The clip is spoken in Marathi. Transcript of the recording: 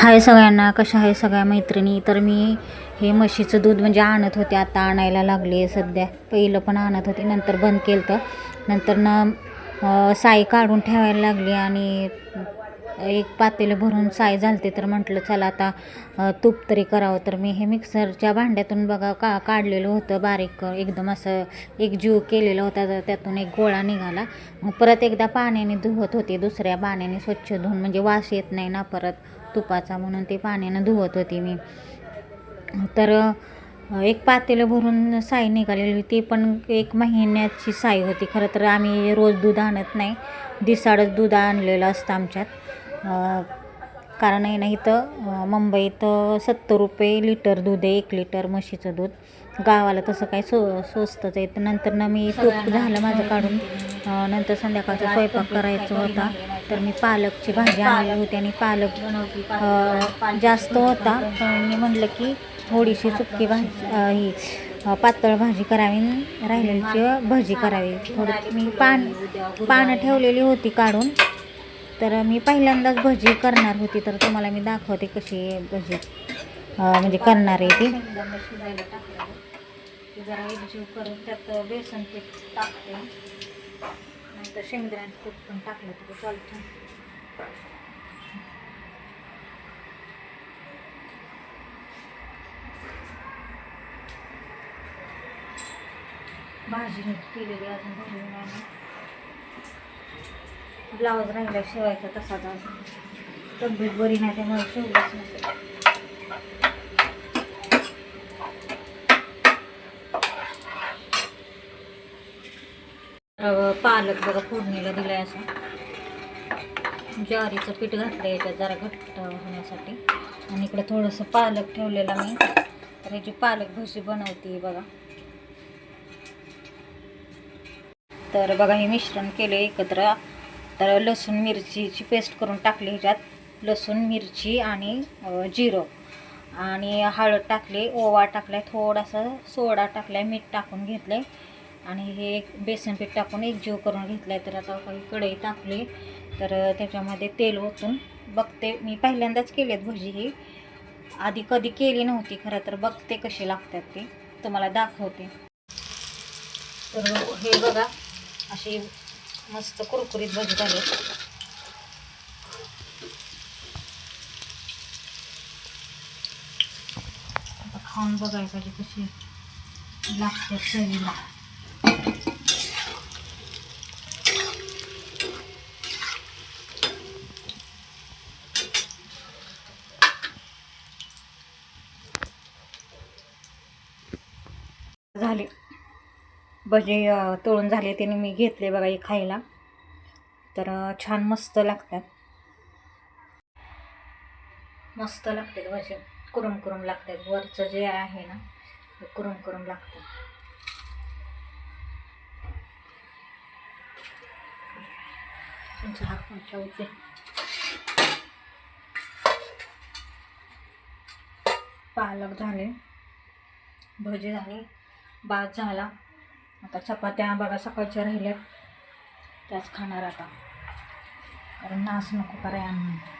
हाय सगळ्यांना, कशा आहे सगळ्या मैत्रिणी. तर मी हे म्हशीचं दूध म्हणजे आणत होते, आता आणायला लागले सध्या. पहिलं पण आणत होते, नंतर बंद केलं. तर नंतर साई काढून ठेवायला लागली आणि एक पातेलं भरून साई झालते. तर म्हटलं चला आता तूप तरी करावं. तर मी हे मिक्सरच्या भांड्यातून बघा काढलेलं होतं बारीक, एकदम असं एक जीव केलेला होता. तर त्यातून एक गोळा निघाला. मग परत एकदा पाण्याने धुवत होते, दुसऱ्या पाण्याने स्वच्छ धुवून, म्हणजे वास येत नाही ना परत तुपाचा, म्हणून ते पाण्यानं धुवत होते मी. तर एक पातेलं भरून साई निघालेली होती. ती पण 1 महिन्याची साई होती. खरं तर आम्ही रोज दूध आणत नाही, दिसाडच दूध आणलेलं असतं आमच्यात. कारण आहे ना, इथं मुंबईत 70 रुपये लिटर दूध आहे, 1 लिटर म्हशीचं दूध. गावाला तसं काही स्वस्तच आहे. तर नंतर मी तूप झालं माझं काढून, नंतर संध्याकाळचा स्वयंपाक करायचा होता. तर मी पालकची भाजी आणली होती आणि पालक जास्त होता. तर मी म्हटलं की थोडीशी सुकी भाजी, ही पातळ भाजी करावी, राहिलेली भजी करावी. थोडी मी पानं ठेवलेली होती काढून. तर मी पहिल्यांदाच भजी करणार होती, तर तुम्हाला मी दाखवते कशी भजी म्हणजे करणार आहे ती. जरा एकजीव करून त्यात बेसन पीठ टाकते, नंतर शेंगदाण्याचं पीठ पण टाकलं तरी चालतं. भाजी केलेली अजून भरली नाही. ब्लाऊज राहिला शिवायचा तसाच, अजून तब्येत बरी नाही त्यामुळे शिवलंच नाही. पालक बघा फोडणीला दिलाय, असं ज्वारीचं पीठ घातलं याच्यात जरा घट्ट होण्यासाठी. आणि इकडे थोडंसं पालक ठेवलेला मी, तर ह्याची पालक भजी बनवते बघा. तर बघा हे मिश्रण केले एकत्र. तर लसूण मिरचीची पेस्ट करून टाकली ह्याच्यात, लसूण मिरची आणि जिरं आणि हळद टाकली, ओवा टाकलाय, थोडासा सोडा टाकलाय, मीठ टाकून घेतलंय आणि हे एक बेसन पीठ टाकून एक जीव करून घेतलाय. तर आता काही कढई टाकली, तर त्याच्यामध्ये तेल ओतून बघते. मी पहिल्यांदाच केलेत भजी, ही आधी कधी केली नव्हती खरं. तर बघते कशी लागतात ते, तुम्हाला दाखवते. तर हे बघा अशी मस्त कुरकुरीत भजी झाले. आता खाऊन बघायला पाहिजे कशी लागतात चवीला. झाले भजी तळून झाले, त्याने मी घेतले बघा हे खायला. तर छान मस्त लागतात, मस्त लागतात भजी, कुरम कुरम लागतात. वरचं जे आहे ना ते कुरम कुरम लागतं. ठेवते. पालक झाले, भजी झाली, भात झाला. आता चपात्या बघा सकाळच्या राहिल्यात, त्याच खाणार आता, कारण नास नको करायला.